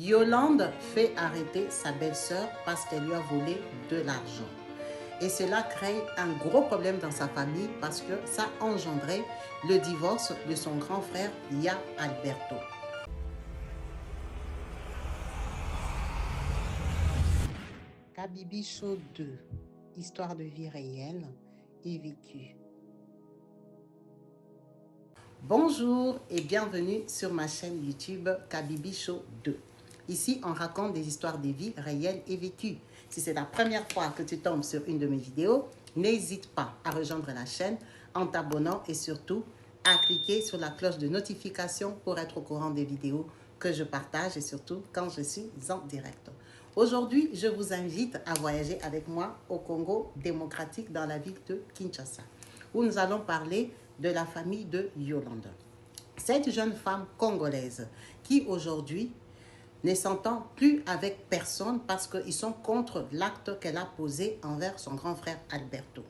Yolande fait arrêter sa belle-sœur parce qu'elle lui a volé de l'argent. Et cela crée un gros problème dans sa famille parce que ça engendrait le divorce de son grand frère Ya Alberto. Kabibi Show 2, histoire de vie réelle et vécue. Bonjour et bienvenue sur ma chaîne YouTube Kabibi Show 2. Ici, on raconte des histoires de vie réelles et vécues. Si c'est la première fois que tu tombes sur une de mes vidéos, n'hésite pas à rejoindre la chaîne en t'abonnant et surtout à cliquer sur la cloche de notification pour être au courant des vidéos que je partage et surtout quand je suis en direct. Aujourd'hui, je vous invite à voyager avec moi au Congo démocratique dans la ville de Kinshasa, où nous allons parler de la famille de Yolande. Cette jeune femme congolaise qui aujourd'hui ne s'entend plus avec personne parce qu'ils sont contre l'acte qu'elle a posé envers son grand frère Alberto.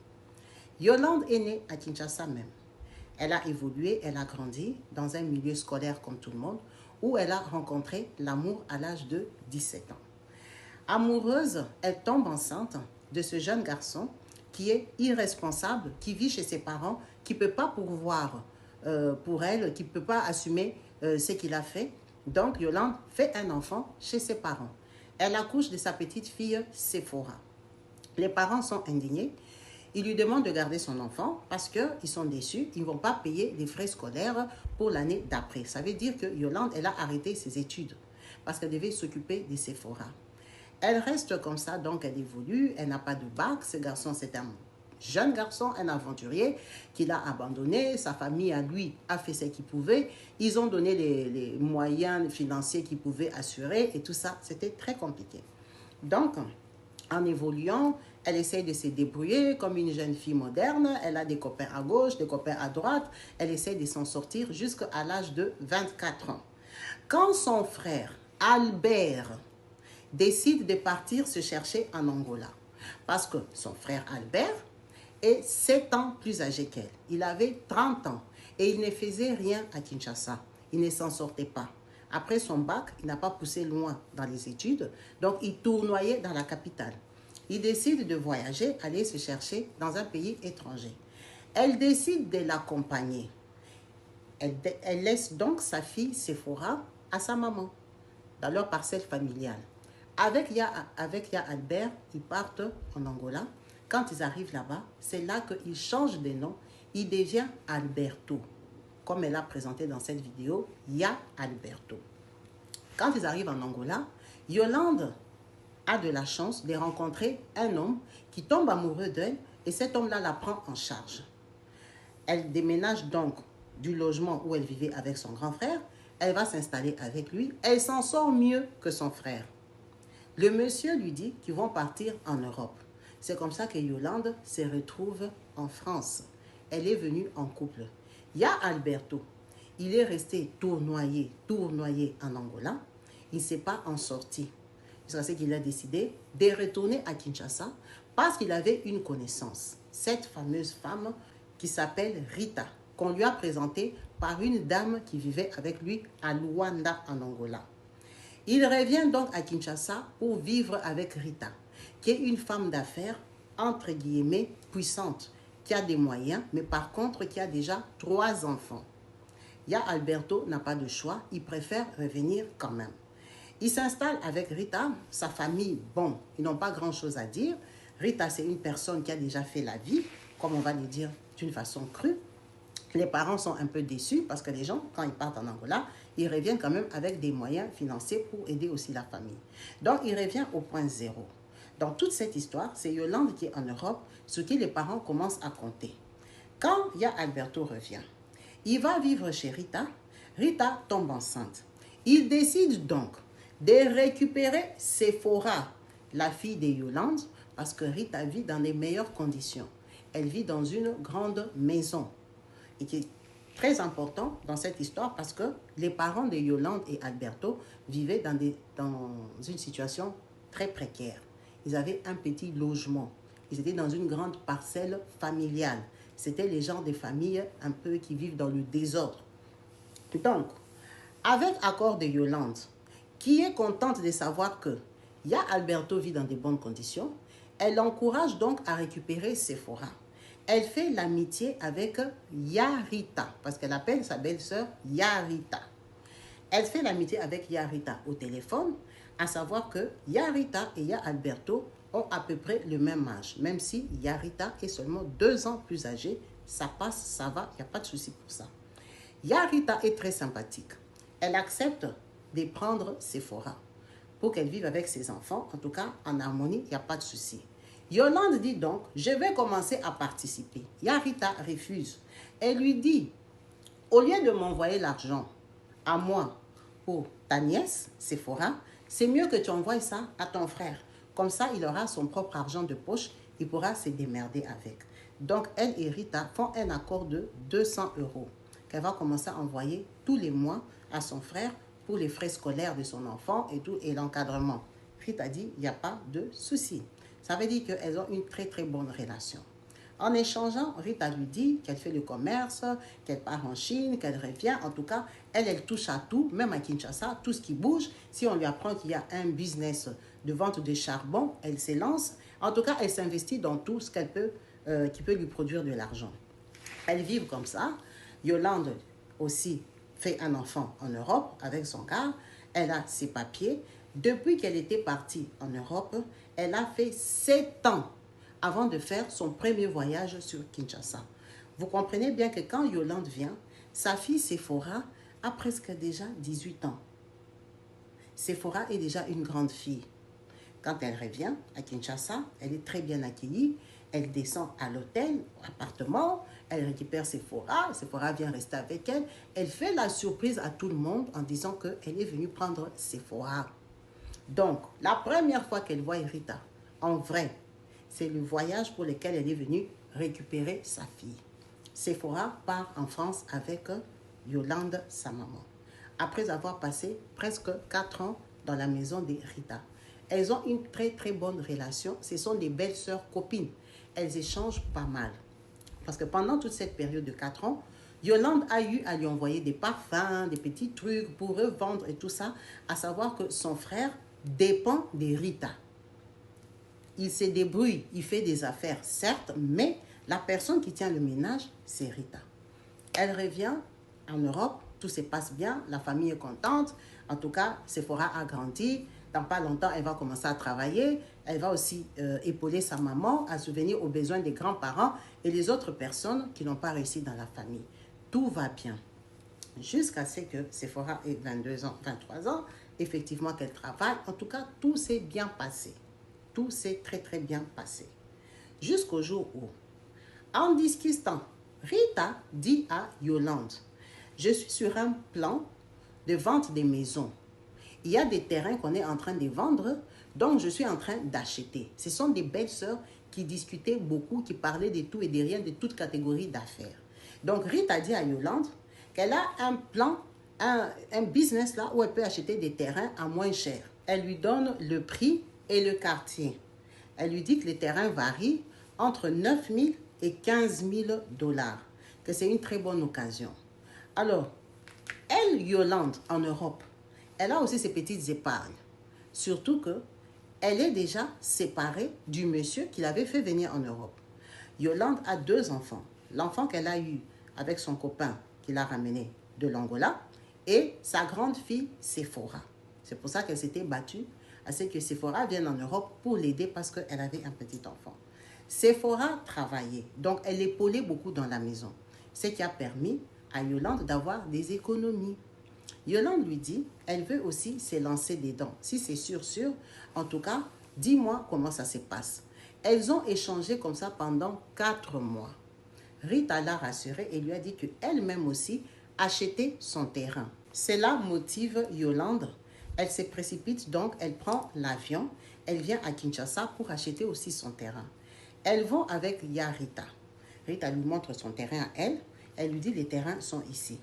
Yolande est née à Kinshasa même. Elle a évolué, elle a grandi dans un milieu scolaire comme tout le monde, où elle a rencontré l'amour à l'âge de 17 ans. Amoureuse, elle tombe enceinte de ce jeune garçon qui est irresponsable, qui vit chez ses parents, qui ne peut pas pourvoir pour elle, qui ne peut pas assumer ce qu'il a fait. Donc, Yolande fait un enfant chez ses parents. Elle accouche de sa petite fille Sephora. Les parents sont indignés. Ils lui demandent de garder son enfant parce qu'ils sont déçus. Ils ne vont pas payer les frais scolaires pour l'année d'après. Ça veut dire que Yolande, elle a arrêté ses études parce qu'elle devait s'occuper de Sephora. Elle reste comme ça, donc elle évolue, elle n'a pas de bac. Ce garçon, c'est un jeune garçon, un aventurier qu'il a abandonné. Sa famille, à lui, a fait ce qu'il pouvait. Ils ont donné les moyens financiers qu'ils pouvaient assurer et tout ça, c'était très compliqué. Donc, en évoluant, elle essaye de se débrouiller comme une jeune fille moderne. Elle a des copains à gauche, des copains à droite. Elle essaye de s'en sortir jusqu'à l'âge de 24 ans. Quand son frère, Albert, décide de partir se chercher en Angola. Parce que son frère Albert est 7 ans plus âgé qu'elle. Il avait 30 ans et il ne faisait rien à Kinshasa. Il ne s'en sortait pas. Après son bac, il n'a pas poussé loin dans les études, donc il tournoyait dans la capitale. Il décide de voyager, aller se chercher dans un pays étranger. Elle décide de l'accompagner. Elle laisse donc sa fille Sephora à sa maman, dans leur parcelle familiale. Avec Ya Albert, ils partent en Angola. Quand ils arrivent là-bas, c'est là qu'ils changent de nom. Il devient Alberto. Comme elle a présenté dans cette vidéo, Ya Alberto. Quand ils arrivent en Angola, Yolande a de la chance de rencontrer un homme qui tombe amoureux d'elle et cet homme-là la prend en charge. Elle déménage donc du logement où elle vivait avec son grand frère. Elle va s'installer avec lui. Elle s'en sort mieux que son frère. Le monsieur lui dit qu'ils vont partir en Europe. C'est comme ça que Yolande se retrouve en France. Elle est venue en couple. Il y a Alberto. Il est resté tournoyé en Angola. Il ne s'est pas en sorti. C'est ce qu'il a décidé de retourner à Kinshasa parce qu'il avait une connaissance. Cette fameuse femme qui s'appelle Rita, qu'on lui a présentée par une dame qui vivait avec lui à Luanda en Angola. Il revient donc à Kinshasa pour vivre avec Rita, qui est une femme d'affaires, entre guillemets, puissante, qui a des moyens, mais par contre qui a déjà 3 enfants. Ya Alberto n'a pas de choix, il préfère revenir quand même. Il s'installe avec Rita, sa famille, bon, ils n'ont pas grand-chose à dire. Rita, c'est une personne qui a déjà fait la vie, comme on va le dire d'une façon crue. Les parents sont un peu déçus parce que les gens, quand ils partent en Angola, ils reviennent quand même avec des moyens financiers pour aider aussi la famille. Donc, il revient au point zéro. Dans toute cette histoire, c'est Yolande qui est en Europe, sur qui les parents commencent à compter. Quand Ya Alberto revient, il va vivre chez Rita. Rita tombe enceinte. Il décide donc de récupérer Sephora, la fille de Yolande, parce que Rita vit dans les meilleures conditions. Elle vit dans une grande maison. Et qui est très important dans cette histoire parce que les parents de Yolande et Alberto vivaient dans une situation très précaire. Ils avaient un petit logement. Ils étaient dans une grande parcelle familiale. C'était les gens des familles un peu qui vivent dans le désordre. Donc, avec accord de Yolande, qui est contente de savoir que Alberto vit dans de bonnes conditions. Elle l'encourage donc à récupérer Sephora. Elle fait l'amitié avec Yarita, parce qu'elle appelle sa belle-sœur Yarita. Elle fait l'amitié avec Yarita au téléphone, à savoir que Yarita et Alberto ont à peu près le même âge, même si Yarita est seulement 2 ans plus âgée. Ça passe, ça va, il n'y a pas de souci pour ça. Yarita est très sympathique. Elle accepte de prendre Sephora pour qu'elle vive avec ses enfants. En tout cas, en harmonie, il n'y a pas de souci. Yolande dit donc, je vais commencer à participer. Yarita refuse. Elle lui dit, au lieu de m'envoyer l'argent à moi pour ta nièce, Sephora, c'est mieux que tu envoies ça à ton frère. Comme ça, il aura son propre argent de poche, il pourra se démerder avec. Donc, elle et Rita font un accord de 200 € qu'elle va commencer à envoyer tous les mois à son frère pour les frais scolaires de son enfant et tout, et l'encadrement. Rita dit, il n'y a pas de souci. Ça veut dire qu'elles ont une très très bonne relation. En échangeant, Rita lui dit qu'elle fait le commerce, qu'elle part en Chine, qu'elle revient. En tout cas, elle touche à tout, même à Kinshasa, tout ce qui bouge. Si on lui apprend qu'il y a un business de vente de charbon, elle s'élance. En tout cas, elle s'investit dans tout ce qu'elle peut, qui peut lui produire de l'argent. Elles vivent comme ça. Yolande aussi fait un enfant en Europe avec son gars. Elle a ses papiers. Depuis qu'elle était partie en Europe, elle a fait 7 ans avant de faire son premier voyage sur Kinshasa. Vous comprenez bien que quand Yolande vient, sa fille Sephora a presque déjà 18 ans. Sephora est déjà une grande fille. Quand elle revient à Kinshasa, elle est très bien accueillie. Elle descend à l'hôtel, au appartement, elle récupère Sephora. Sephora vient rester avec elle. Elle fait la surprise à tout le monde en disant qu'elle est venue prendre Sephora. Donc, la première fois qu'elle voit Rita, en vrai, c'est le voyage pour lequel elle est venue récupérer sa fille. Sephora part en France avec Yolande, sa maman. Après avoir passé presque 4 ans dans la maison de Rita. Elles ont une très très bonne relation. Ce sont des belles sœurs copines. Elles échangent pas mal. Parce que pendant toute cette période de 4 ans, Yolande a eu à lui envoyer des parfums, des petits trucs pour revendre et tout ça. À savoir que son frère dépend de Rita. Il se débrouille, il fait des affaires, certes, mais la personne qui tient le ménage, c'est Rita. Elle revient en Europe, tout se passe bien, la famille est contente. En tout cas, Sephora a grandi. Dans pas longtemps, elle va commencer à travailler. Elle va aussi épauler sa maman à subvenir aux besoins des grands-parents et les autres personnes qui n'ont pas réussi dans la famille. Tout va bien. Jusqu'à ce que Sephora ait 22 ans, 23 ans, effectivement qu'elle travaille. En tout cas, tout s'est bien passé. Tout s'est très très bien passé. Jusqu'au jour où, en discutant, Rita dit à Yolande, je suis sur un plan de vente des maisons. Il y a des terrains qu'on est en train de vendre, donc je suis en train d'acheter. Ce sont des belles sœurs qui discutaient beaucoup, qui parlaient de tout et de rien, de toute catégorie d'affaires. Donc Rita dit à Yolande qu'elle a un plan, un business là où elle peut acheter des terrains à moins cher. Elle lui donne le prix et le quartier. Elle lui dit que les terrains varient entre 9 000 et 15 000 $, que c'est une très bonne occasion. Alors, elle, Yolande, en Europe, elle a aussi ses petites épargnes. Surtout qu'elle est déjà séparée du monsieur qui l'avait fait venir en Europe. Yolande a 2 enfants. L'enfant qu'elle a eu avec son copain qui l'a ramené de l'Angola et sa grande fille Sephora. C'est pour ça qu'elle s'était battue à ce que Sephora vienne en Europe pour l'aider parce qu'elle avait un petit enfant. Sephora travaillait, donc elle épaulait beaucoup dans la maison, ce qui a permis à Yolande d'avoir des économies. Yolande lui dit, elle veut aussi se lancer dedans. Si c'est sûr, en tout cas, dis-moi comment ça se passe. Elles ont échangé comme ça pendant 4 mois. Rita l'a rassurée et lui a dit qu'elle-même aussi achetait son terrain. Cela motive Yolande. Elle se précipite donc, elle prend l'avion, elle vient à Kinshasa pour acheter aussi son terrain. Elles vont avec Rita. Rita lui montre son terrain à elle. Elle lui dit les terrains sont ici.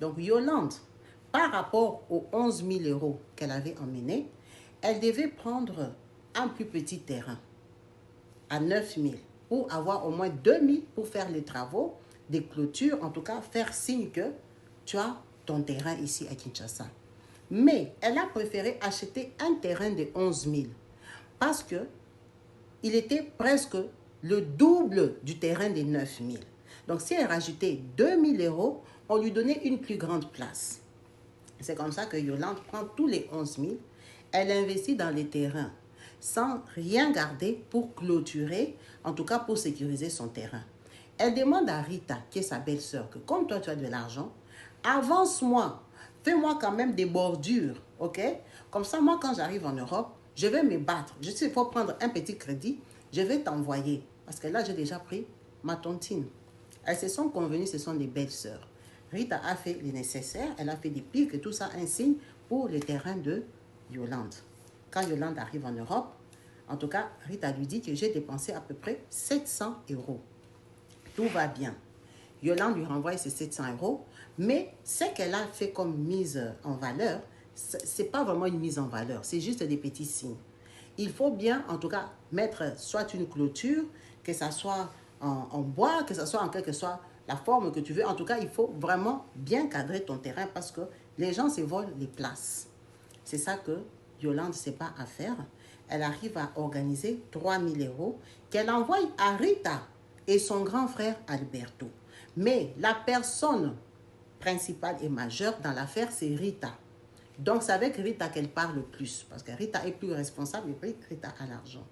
Donc Yolande, par rapport aux 11 000 € qu'elle avait emmenés, elle devait prendre un plus petit terrain à 9 000 pour avoir au moins 2 000 pour faire les travaux, des clôtures, en tout cas faire signe que tu as ton terrain ici à Kinshasa. Mais elle a préféré acheter un terrain de 11 000 parce que il était presque le double du terrain des 9 000. Donc, si elle rajoutait 2 000 euros, on lui donnait une plus grande place. C'est comme ça que Yolande prend tous les 11 000, elle investit dans les terrains sans rien garder pour clôturer, en tout cas pour sécuriser son terrain. Elle demande à Rita, qui est sa belle-sœur, que comme toi tu as de l'argent, avance-moi, fais-moi quand même des bordures, ok? Comme ça, moi quand j'arrive en Europe, je vais me battre. Je sais, il faut prendre un petit crédit, je vais t'envoyer. Parce que là, j'ai déjà pris ma tontine. Elles se sont convenues, ce sont des belles-sœurs. Rita a fait le nécessaire, elle a fait des pics et tout ça, un signe pour les terrains de Yolande. Quand Yolande arrive en Europe, en tout cas, Rita lui dit que j'ai dépensé à peu près 700 euros. Tout va bien. Yolande lui renvoie ces 700 euros, mais ce qu'elle a fait comme mise en valeur, ce n'est pas vraiment une mise en valeur, c'est juste des petits signes. Il faut bien, en tout cas, mettre soit une clôture, que ça soit en bois, que ça soit en quelque soit la forme que tu veux. En tout cas, il faut vraiment bien cadrer ton terrain parce que les gens se volent les places. C'est ça que Yolande ne sait pas à faire. Elle arrive à organiser 3 000 euros qu'elle envoie à Rita et son grand frère Alberto. Mais la personne principale et majeure dans l'affaire, c'est Rita. Donc, c'est avec Rita qu'elle parle le plus, parce que Rita est plus responsable et puis Rita a l'argent.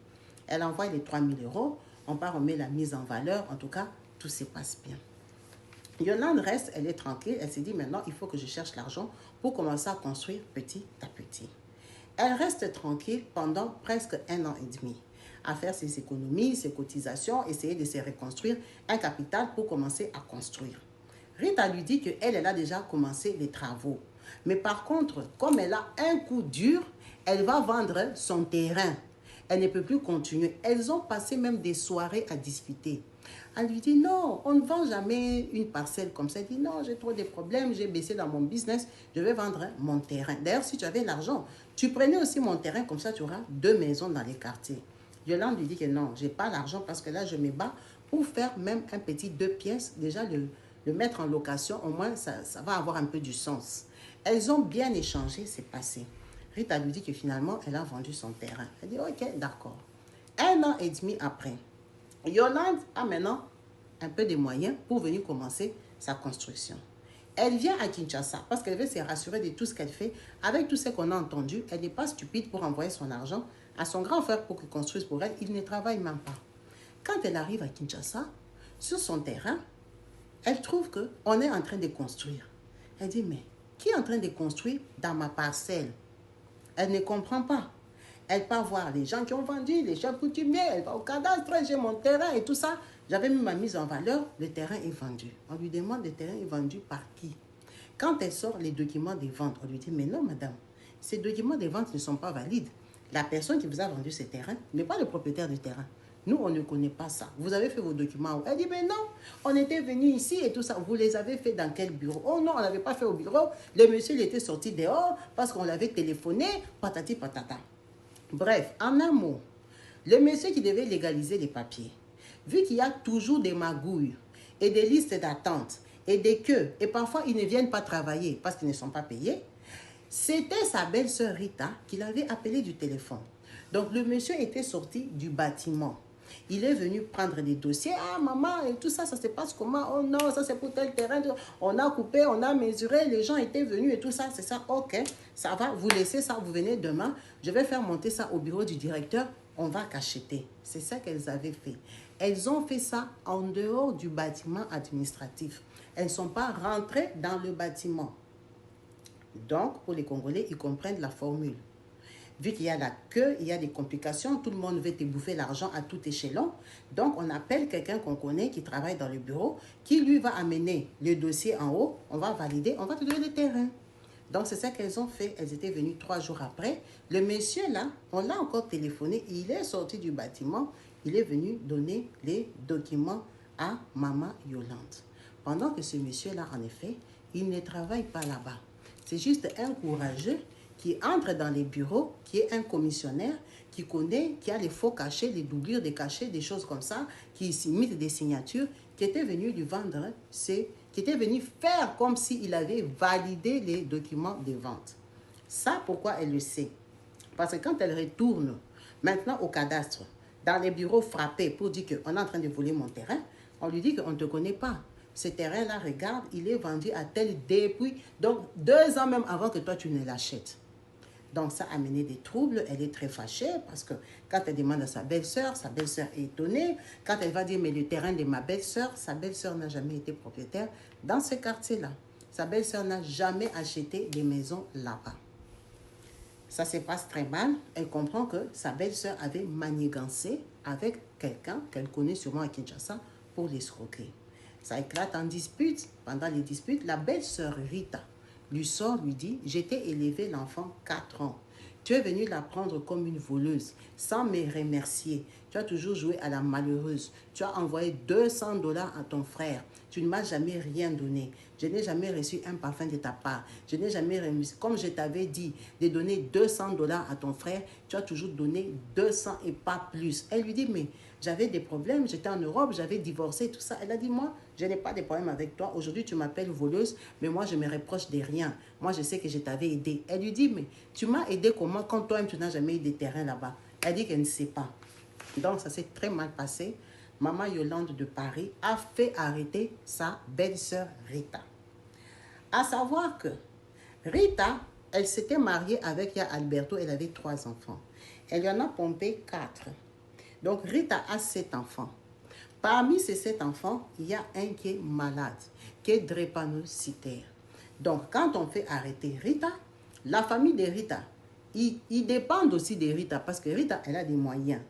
Elle envoie les 3 000 euros, on part, on met la mise en valeur, en tout cas, tout se passe bien. Yolande reste, elle est tranquille, elle s'est dit maintenant, il faut que je cherche l'argent pour commencer à construire petit à petit. Elle reste tranquille pendant presque 1 an et demi, à faire ses économies, ses cotisations, essayer de se reconstruire un capital pour commencer à construire. Rita lui dit qu'elle, elle a déjà commencé les travaux. Mais par contre, comme elle a un coup dur, elle va vendre son terrain. Elle ne peut plus continuer. Elles ont passé même des soirées à discuter. Elle lui dit non, on ne vend jamais une parcelle comme ça. Elle dit non, j'ai trop de problèmes, j'ai baissé dans mon business, je vais vendre mon terrain. D'ailleurs, si tu avais l'argent, tu prenais aussi mon terrain, comme ça tu auras 2 maisons dans les quartiers. Yolande lui dit que non, je n'ai pas l'argent parce que là, je me bats pour faire même un petit 2 pièces. Déjà, le mettre en location, au moins, ça va avoir un peu du sens. Elles ont bien échangé, c'est passé. Rita lui dit que finalement, elle a vendu son terrain. Elle dit, ok, d'accord. 1 an et demi après, Yolande a maintenant un peu de moyens pour venir commencer sa construction. Elle vient à Kinshasa parce qu'elle veut se rassurer de tout ce qu'elle fait. Avec tout ce qu'on a entendu, elle n'est pas stupide pour envoyer son argent à son grand frère pour qu'il construise pour elle. Il ne travaille même pas. Quand elle arrive à Kinshasa, sur son terrain, elle trouve qu'on est en train de construire. Elle dit, mais qui est en train de construire dans ma parcelle? Elle ne comprend pas. Elle part voir les gens qui ont vendu, les chefs coutumiers, elle va au cadastre, j'ai mon terrain et tout ça. J'avais mis ma mise en valeur, le terrain est vendu. On lui demande le terrain est vendu par qui? Quand elle sort les documents de vente, on lui dit, mais non madame, ces documents de vente ne sont pas valides. La personne qui vous a vendu ce terrain n'est pas le propriétaire du terrain. Nous, on ne connaît pas ça. Vous avez fait vos documents où? Elle dit, mais non, on était venu ici et tout ça. Vous les avez fait dans quel bureau? Oh non, on n'avait pas fait au bureau. Le monsieur, il était sorti dehors parce qu'on l'avait téléphoné, patati patata. Bref, en un mot, le monsieur qui devait légaliser les papiers, vu qu'il y a toujours des magouilles et des listes d'attente et des queues, et parfois ils ne viennent pas travailler parce qu'ils ne sont pas payés, c'était sa belle-sœur Rita qui l'avait appelé du téléphone. Donc le monsieur était sorti du bâtiment. Il est venu prendre des dossiers. Ah, maman, et tout ça, ça se passe comment? Oh non, ça c'est pour tel terrain. On a coupé, on a mesuré, les gens étaient venus et tout ça, c'est ça. Ok, ça va, vous laissez ça, vous venez demain. Je vais faire monter ça au bureau du directeur. On va cacheter. C'est ça qu'elles avaient fait. Elles ont fait ça en dehors du bâtiment administratif. Elles ne sont pas rentrées dans le bâtiment. Donc, pour les Congolais, ils comprennent la formule. Vu qu'il y a la queue, il y a des complications, tout le monde veut te bouffer l'argent à tout échelon. Donc, on appelle quelqu'un qu'on connaît qui travaille dans le bureau, qui lui va amener le dossier en haut, on va valider, on va te donner le terrain. Donc, c'est ça qu'elles ont fait. Elles étaient venues 3 jours après. Le monsieur là, on l'a encore téléphoné, il est sorti du bâtiment, il est venu donner les documents à Maman Yolande. Pendant que ce monsieur-là, en effet, il ne travaille pas là-bas. C'est juste un courageux qui entre dans les bureaux, qui est un commissionnaire, qui connaît, qui a les faux cachets, les doublures des cachets, des choses comme ça, qui imite des signatures, qui était venu lui vendre, qui était venu faire comme s'il avait validé les documents de vente. Ça, pourquoi elle le sait? Parce que quand elle retourne maintenant au cadastre, dans les bureaux frappés pour dire qu'on est en train de voler mon terrain, on lui dit qu'on ne te connaît pas. Ce terrain-là, regarde, il est vendu à tel depuis, donc 2 ans même avant que toi tu ne l'achètes. Donc ça a amené des troubles, elle est très fâchée parce que quand elle demande à sa belle-sœur est étonnée. Quand elle va dire mais le terrain de ma belle-sœur, sa belle-sœur n'a jamais été propriétaire dans ce quartier-là. Sa belle-sœur n'a jamais acheté des maisons là-bas. Ça se passe très mal. Elle comprend que sa belle-sœur avait manigancé avec quelqu'un qu'elle connaît sûrement à Kinshasa pour l'escroquer. Ça éclate en dispute. Pendant les disputes, la belle-sœur Rita lui sort, lui dit, je t'ai élevé l'enfant 4 ans. Tu es venu la prendre comme une voleuse, sans me remercier. Tu as toujours joué à la malheureuse. Tu as envoyé 200 $ à ton frère. Tu ne m'as jamais rien donné. Je n'ai jamais reçu un parfum de ta part. Je n'ai jamais reçu, comme je t'avais dit, de donner 200 $ à ton frère. Tu as toujours donné 200 et pas plus. Elle lui dit, mais j'avais des problèmes, j'étais en Europe, j'avais divorcé, tout ça. Elle a dit, moi, je n'ai pas de problème avec toi. Aujourd'hui, tu m'appelles voleuse, mais moi, je me reproche de rien. Moi, je sais que je t'avais aidé. Elle lui dit, mais tu m'as aidé comment quand toi-même, tu n'as jamais eu de terrain là-bas? Elle dit qu'elle ne sait pas. Donc, ça s'est très mal passé. Maman Yolande de Paris a fait arrêter sa belle-sœur Rita. À savoir que Rita, elle s'était mariée avec Alberto, elle avait 3 enfants. Elle y en a pompé 4. Donc, Rita a 7 enfants. Parmi ces 7 enfants, il y a un qui est malade, qui est drépanocytaire. Donc, quand on fait arrêter Rita, la famille de Rita, ils dépendent aussi de Rita parce que Rita, elle a des moyens.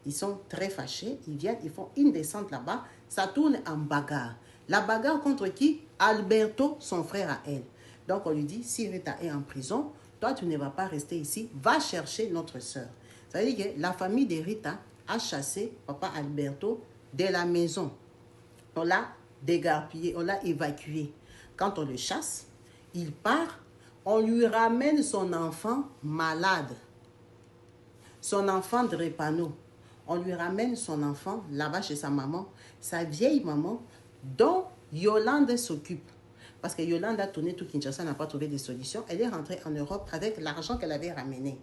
Ils sont très fâchés, ils viennent, ils font une descente là-bas, ça tourne en bagarre. La bagarre contre qui? Alberto, son frère à elle. Donc, on lui dit, si Rita est en prison, toi, tu ne vas pas rester ici, va chercher notre soeur. Ça veut dire que la famille de Rita a chassé papa Alberto de la maison. On l'a dégarpillé, on l'a évacué. Quand on le chasse, il part, on lui ramène son enfant malade, son enfant drépano. On lui ramène son enfant là-bas chez sa maman, sa vieille maman, dont Yolande s'occupe. Parce que Yolande a tourné tout Kinshasa, n'a pas trouvé de solution. Elle est rentrée en Europe avec l'argent qu'elle avait ramené.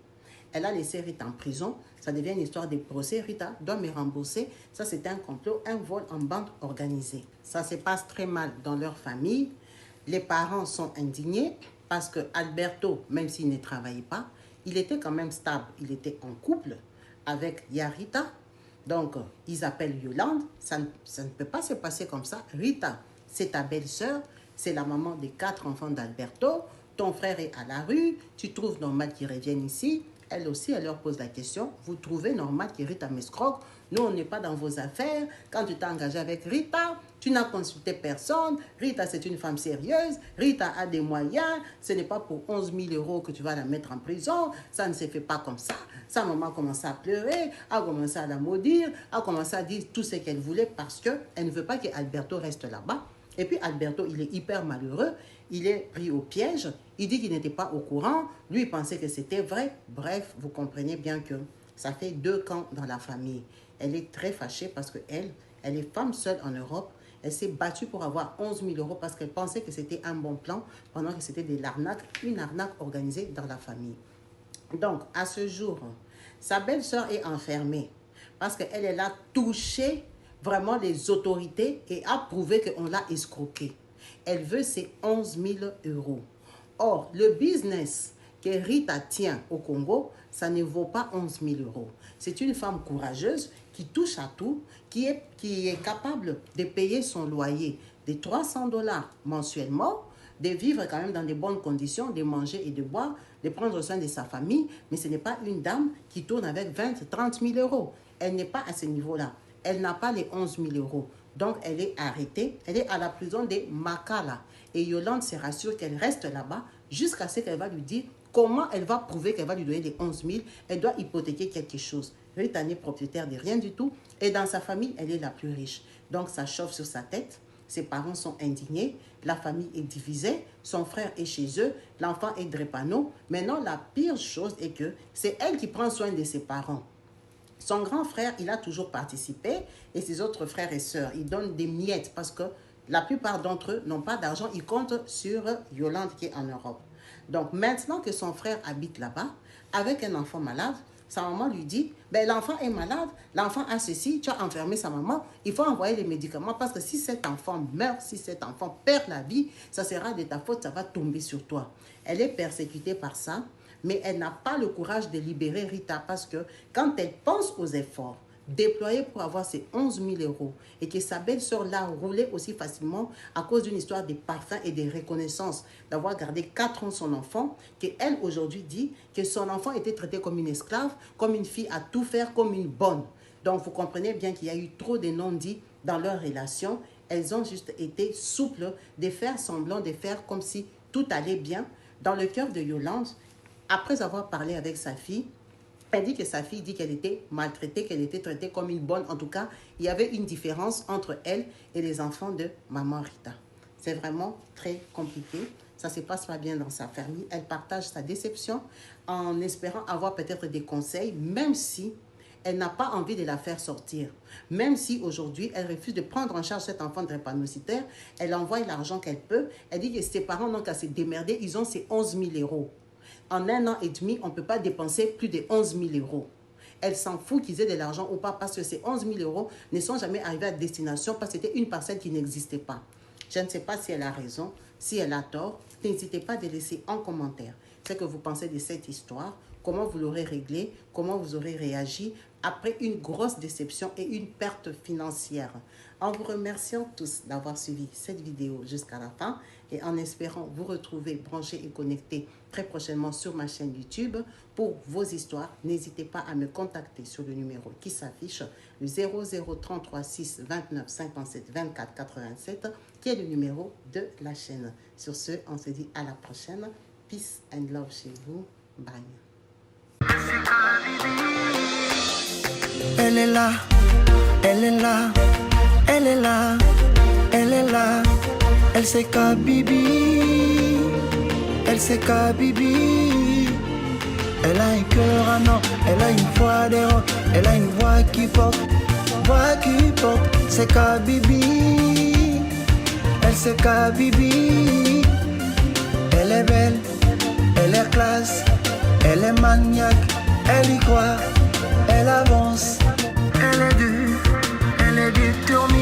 Elle a laissé Rita en prison. Ça devient une histoire de procès. Rita doit me rembourser. Ça, c'était un complot, un vol en bande organisée. Ça se passe très mal dans leur famille. Les parents sont indignés parce que Alberto, même s'il ne travaillait pas, il était quand même stable. Il était en couple avec Rita. Donc, ils appellent Yolande. Ça ne peut pas se passer comme ça. Rita, c'est ta belle-sœur. C'est la maman des 4 enfants d'Alberto. Ton frère est à la rue. Tu trouves normal qu'il revienne ici? Elle aussi, elle leur pose la question. Vous trouvez normal que Rita m'escroque? Nous, on n'est pas dans vos affaires. Quand tu t'es engagé avec Rita, tu n'as consulté personne. Rita, c'est une femme sérieuse. Rita a des moyens. Ce n'est pas pour 11 000 € que tu vas la mettre en prison. Ça ne se fait pas comme ça. Sa maman a commencé à pleurer, a commencé à la maudire, a commencé à dire tout ce qu'elle voulait parce qu'elle ne veut pas qu'Alberto reste là-bas. Et puis Alberto, il est hyper malheureux. Il est pris au piège. Il dit qu'il n'était pas au courant. Lui, il pensait que c'était vrai. Bref, vous comprenez bien que ça fait 2 camps dans la famille. Elle est très fâchée parce qu'elle, elle est femme seule en Europe. Elle s'est battue pour avoir 11 000 € parce qu'elle pensait que c'était un bon plan pendant que c'était de l'arnaque, une arnaque organisée dans la famille. Donc, à ce jour, sa belle-sœur est enfermée parce qu'elle, elle a touché vraiment les autorités et a prouvé qu'on l'a escroquée. Elle veut ses 11 000 €. Or, le business que Rita tient au Congo, ça ne vaut pas 11 000 €. C'est une femme courageuse qui touche à tout, qui est capable de payer son loyer de 300 $ mensuellement, de vivre quand même dans de bonnes conditions, de manger et de boire, de prendre soin de sa famille, mais ce n'est pas une dame qui tourne avec 20 30 000 €. Elle n'est pas à ce niveau-là. Elle n'a pas les 11 000 €. Donc, elle est arrêtée. Elle est à la prison de Makala. Et Yolande se rassure qu'elle reste là-bas jusqu'à ce qu'elle va lui dire comment elle va prouver qu'elle va lui donner les 11 000. Elle doit hypothéquer quelque chose. Rita n'est propriétaire de rien du tout. Et dans sa famille, elle est la plus riche. Donc, ça chauffe sur sa tête. Ses parents sont indignés. La famille est divisée. Son frère est chez eux. L'enfant est drépano. Maintenant, la pire chose est que c'est elle qui prend soin de ses parents. Son grand frère, il a toujours participé et ses autres frères et sœurs, ils donnent des miettes parce que la plupart d'entre eux n'ont pas d'argent. Ils comptent sur Yolande qui est en Europe. Donc maintenant que son frère habite là-bas, avec un enfant malade, sa maman lui dit, ben, l'enfant est malade, l'enfant a ceci, tu as enfermé sa maman, il faut envoyer les médicaments parce que si cet enfant meurt, si cet enfant perd la vie, ça sera de ta faute, ça va tomber sur toi. Elle est persécutée par ça, mais elle n'a pas le courage de libérer Rita parce que quand elle pense aux efforts déployés pour avoir ces 11 000 euros et que sa belle-sœur l'a roulé aussi facilement à cause d'une histoire de parfum et de reconnaissance, d'avoir gardé 4 ans son enfant, qu'elle aujourd'hui dit que son enfant était traité comme une esclave, comme une fille à tout faire, comme une bonne. Donc vous comprenez bien qu'il y a eu trop de non-dits dans leur relation. Elles ont juste été souples de faire semblant, de faire comme si tout allait bien. Dans le cœur de Yolande, après avoir parlé avec sa fille, elle dit que sa fille dit qu'elle était maltraitée, qu'elle était traitée comme une bonne. En tout cas, il y avait une différence entre elle et les enfants de maman Rita. C'est vraiment très compliqué. Ça ne se passe pas bien dans sa famille. Elle partage sa déception en espérant avoir peut-être des conseils, même si elle n'a pas envie de la faire sortir. Même si aujourd'hui, elle refuse de prendre en charge cet enfant drépanocytaire, elle envoie l'argent qu'elle peut. Elle dit que ses parents n'ont qu'à se démerder. Ils ont ces 11 000 euros. En 1 an et demi, on ne peut pas dépenser plus de 11 000 euros. Elle s'en fout qu'ils aient de l'argent ou pas parce que ces 11 000 euros ne sont jamais arrivés à destination parce que c'était une parcelle qui n'existait pas. Je ne sais pas si elle a raison, si elle a tort. N'hésitez pas à laisser en commentaire ce que vous pensez de cette histoire, comment vous l'aurez réglée, comment vous aurez réagi après une grosse déception et une perte financière. En vous remerciant tous d'avoir suivi cette vidéo jusqu'à la fin et en espérant vous retrouver branchés et connectés très prochainement sur ma chaîne YouTube pour vos histoires, n'hésitez pas à me contacter sur le numéro qui s'affiche, le 0033 6 29 57 24 87, qui est le numéro de la chaîne. Sur ce, on se dit à la prochaine. Peace and love chez vous. Bye. Elle est là, elle est là, elle est là, elle est là. Elle c'est Kabibi, elle c'est Kabibi. Elle a un cœur en or, elle a une voix d'héros, elle a une voix qui porte, c'est Kabibi. Elle c'est Kabibi. Elle est belle, elle est classe, elle est maniaque, elle y croit, elle avance, elle est dure, elle est déterminée.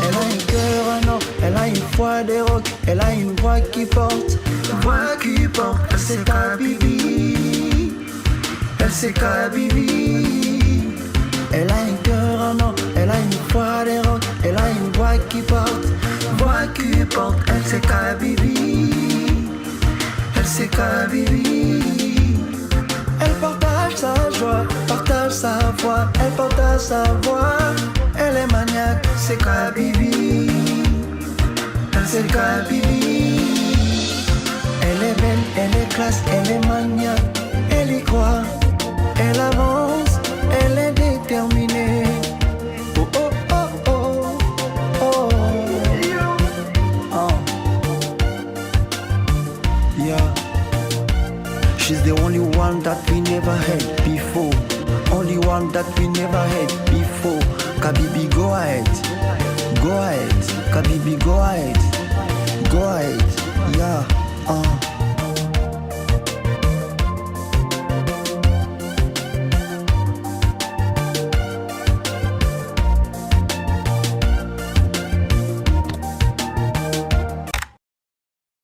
Elle a un cœur en or, elle a une voix de rock, elle a une voix qui porte, elle c'est Kabibi, elle c'est Kabibi. Elle a un cœur en or, elle a une voix de rock, elle a une voix qui porte, elle c'est Kabibi, elle c'est Kabibi. Elle partage sa joie, partage sa voix, elle partage sa voix. Elle est maniaque, c'est Kabibi, elle c'est Kabibi. Elle est belle, elle est classe, elle est maniaque, elle y croit, elle avance, elle est déterminée. Oh oh oh oh oh. Yeah. She's the only one that we never had before. Only one that we never had before. Kabibi, go ahead. Go ahead. Kabibi, go ahead. Go ahead. Yeah.